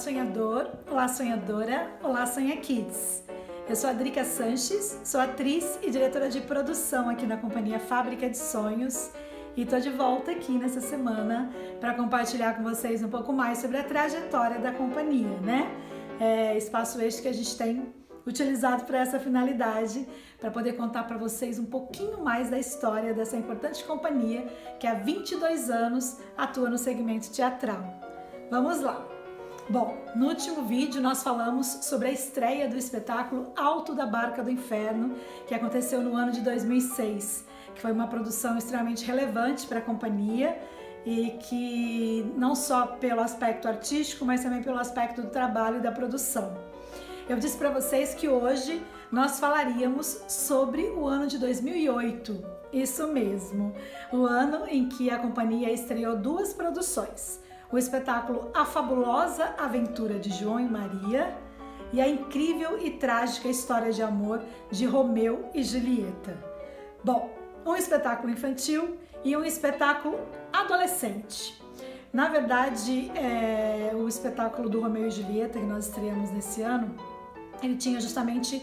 sonhador, olá sonhadora, olá Sonha Kids. Eu sou a Drica Sanches, sou atriz e diretora de produção aqui na companhia Fábrica de Sonhos e tô de volta aqui nessa semana para compartilhar com vocês um pouco mais sobre a trajetória da companhia, né? Espaço este que a gente tem utilizado para essa finalidade, para poder contar para vocês um pouquinho mais da história dessa importante companhia que há 22 anos atua no segmento teatral. Vamos lá! Bom, no último vídeo nós falamos sobre a estreia do espetáculo Alto da Barca do Inferno, que aconteceu no ano de 2006, que foi uma produção extremamente relevante para a companhia e que não só pelo aspecto artístico, mas também pelo aspecto do trabalho e da produção. Eu disse para vocês que hoje nós falaríamos sobre o ano de 2008, isso mesmo, o ano em que a companhia estreou duas produções. O espetáculo A Fabulosa Aventura de João e Maria e a incrível e trágica história de amor de Romeu e Julieta. Bom, um espetáculo infantil e um espetáculo adolescente. Na verdade, o espetáculo do Romeu e Julieta que nós estreamos nesse ano, ele tinha justamente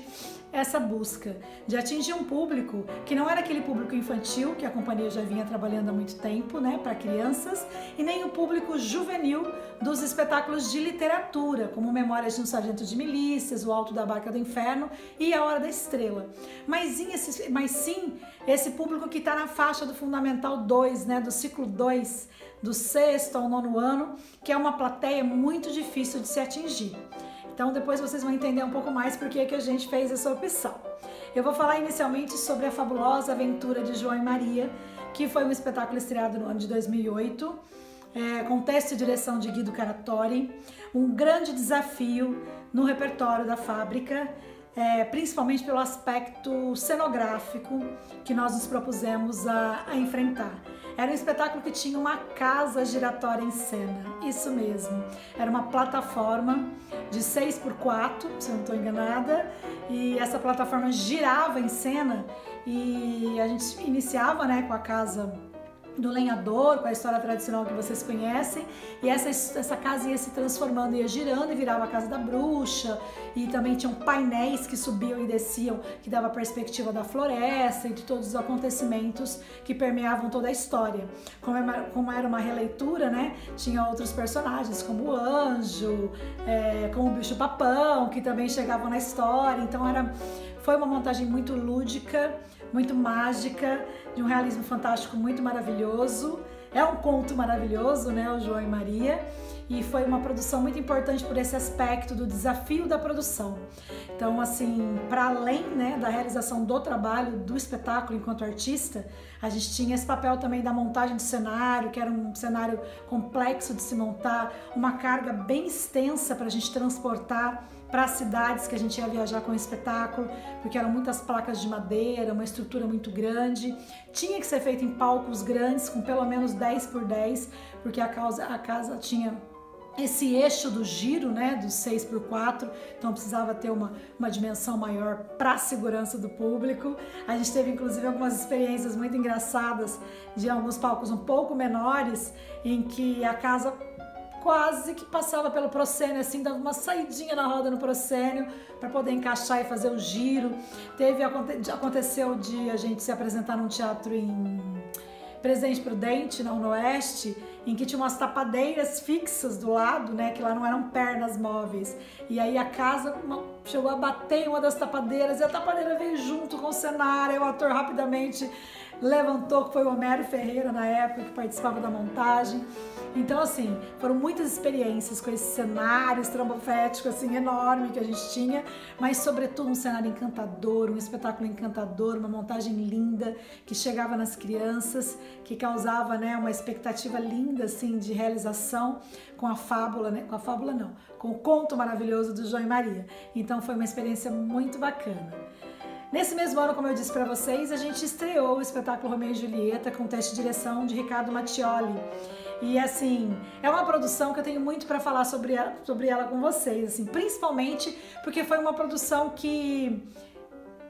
essa busca de atingir um público que não era aquele público infantil que a companhia já vinha trabalhando há muito tempo, né, para crianças, e nem o público juvenil dos espetáculos de literatura, como Memórias de um Sargento de Milícias, O Alto da Barca do Inferno e A Hora da Estrela. Mas sim esse público que está na faixa do Fundamental 2, né, do ciclo 2, do 6º ao 9º ano, que é uma plateia muito difícil de se atingir. Então depois vocês vão entender um pouco mais por que a gente fez essa opção. Eu vou falar inicialmente sobre A Fabulosa Aventura de João e Maria, que foi um espetáculo estreado no ano de 2008, com texto e direção de Guido Caratori, um grande desafio no repertório da fábrica, principalmente pelo aspecto cenográfico que nós nos propusemos a enfrentar. Era um espetáculo que tinha uma casa giratória em cena, isso mesmo. Era uma plataforma de 6x4, se eu não estou enganada, e essa plataforma girava em cena e a gente iniciava, né, com a casa do lenhador, com a história tradicional que vocês conhecem, e essa casa ia se transformando, ia girando e virava a casa da bruxa, e também tinham painéis que subiam e desciam, que dava perspectiva da floresta e de todos os acontecimentos que permeavam toda a história. Como era uma releitura, né, tinha outros personagens, como o anjo, como o bicho papão, que também chegavam na história, então foi uma montagem muito lúdica, muito mágica, de um realismo fantástico muito maravilhoso. É um conto maravilhoso, né, o João e Maria, e foi uma produção muito importante por esse aspecto do desafio da produção. Então, assim, para além, né, da realização do trabalho, do espetáculo enquanto artista, a gente tinha esse papel também da montagem do cenário, que era um cenário complexo de se montar, uma carga bem extensa para a gente transportar para as cidades que a gente ia viajar com o espetáculo, porque eram muitas placas de madeira, uma estrutura muito grande. Tinha que ser feito em palcos grandes, com pelo menos 10x10, porque a casa tinha esse eixo do giro, né, do 6x4, então precisava ter uma dimensão maior para a segurança do público. A gente teve inclusive algumas experiências muito engraçadas de alguns palcos um pouco menores, em que a casa quase que passava pelo proscênio, assim, dava uma saidinha na roda no proscênio para poder encaixar e fazer o giro. Aconteceu de a gente se apresentar num teatro em Presidente Prudente, no Oeste, em que tinha umas tapadeiras fixas do lado, né, que lá não eram pernas móveis. E aí a casa chegou a bater em uma das tapadeiras e a tapadeira veio junto com o cenário. E o ator rapidamente levantou, que foi o Homero Ferreira na época, que participava da montagem. Então, assim, foram muitas experiências com esse cenário estrambofético, assim, enorme que a gente tinha, mas sobretudo um cenário encantador, um espetáculo encantador, uma montagem linda que chegava nas crianças, que causava, né, uma expectativa linda, assim, de realização com a fábula, né, com o conto maravilhoso do João e Maria. Então foi uma experiência muito bacana. Nesse mesmo ano, como eu disse para vocês, a gente estreou o espetáculo Romeu e Julieta com texto e direção de Riccardo Mattioli. E assim, é uma produção que eu tenho muito para falar sobre ela com vocês, assim, principalmente porque foi uma produção que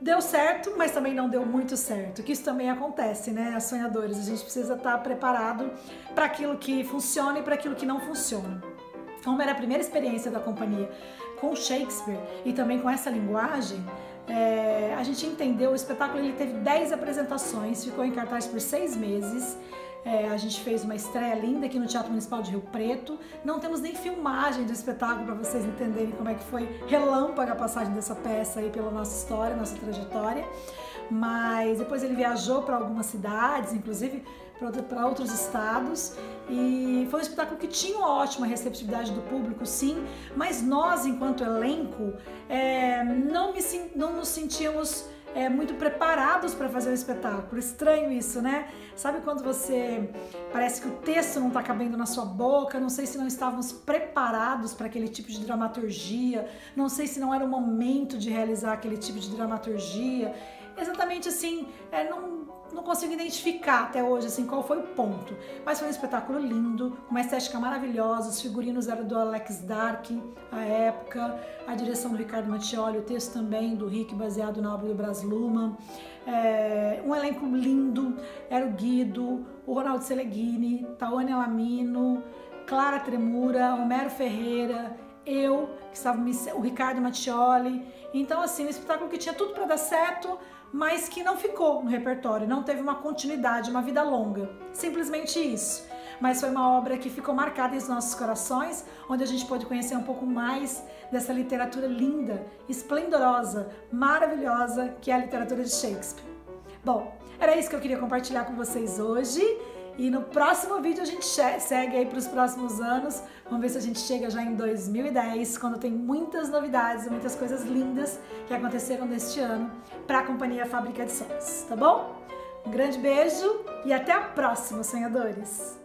deu certo, mas também não deu muito certo, que isso também acontece, né, sonhadores? A gente precisa estar preparado para aquilo que funciona e para aquilo que não funciona. como era a primeira experiência da companhia com Shakespeare e também com essa linguagem, a gente entendeu, o espetáculo ele teve 10 apresentações, ficou em cartaz por 6 meses. A gente fez uma estreia linda aqui no Teatro Municipal de Rio Preto. Não temos nem filmagem do espetáculo para vocês entenderem como é que foi relâmpago a passagem dessa peça aí pela nossa história, nossa trajetória. Mas depois ele viajou para algumas cidades, inclusive para outros estados, e foi um espetáculo que tinha uma ótima receptividade do público, sim, mas nós, enquanto elenco, não nos sentíamos muito preparados para fazer o espetáculo. Estranho isso, né? Sabe quando parece que o texto não está cabendo na sua boca? Não sei se não estávamos preparados para aquele tipo de dramaturgia, não sei se não era o momento de realizar aquele tipo de dramaturgia. Exatamente assim, não consigo identificar até hoje assim, qual foi o ponto. Mas foi um espetáculo lindo, uma estética maravilhosa, os figurinos eram do Alex Dark, à época, a direção do Ricardo Mattioli, o texto também do Rick, baseado na obra do Braz Luhrmann. Um elenco lindo, era o Guido, o Ronaldo Seleghini, Tawane Lamino, Clara Tremura, Homero Ferreira, eu, que estava o Ricardo Mattioli. Então assim, um espetáculo que tinha tudo para dar certo, mas que não ficou no repertório, não teve uma continuidade, uma vida longa, simplesmente isso. Mas foi uma obra que ficou marcada em nossos corações, onde a gente pôde conhecer um pouco mais dessa literatura linda, esplendorosa, maravilhosa, que é a literatura de Shakespeare. Bom, era isso que eu queria compartilhar com vocês hoje. E no próximo vídeo a gente segue aí para os próximos anos. Vamos ver se a gente chega já em 2010, quando tem muitas novidades, muitas coisas lindas que aconteceram neste ano para a Companhia Fábrica de Sonhos, tá bom? Um grande beijo e até a próxima, sonhadores!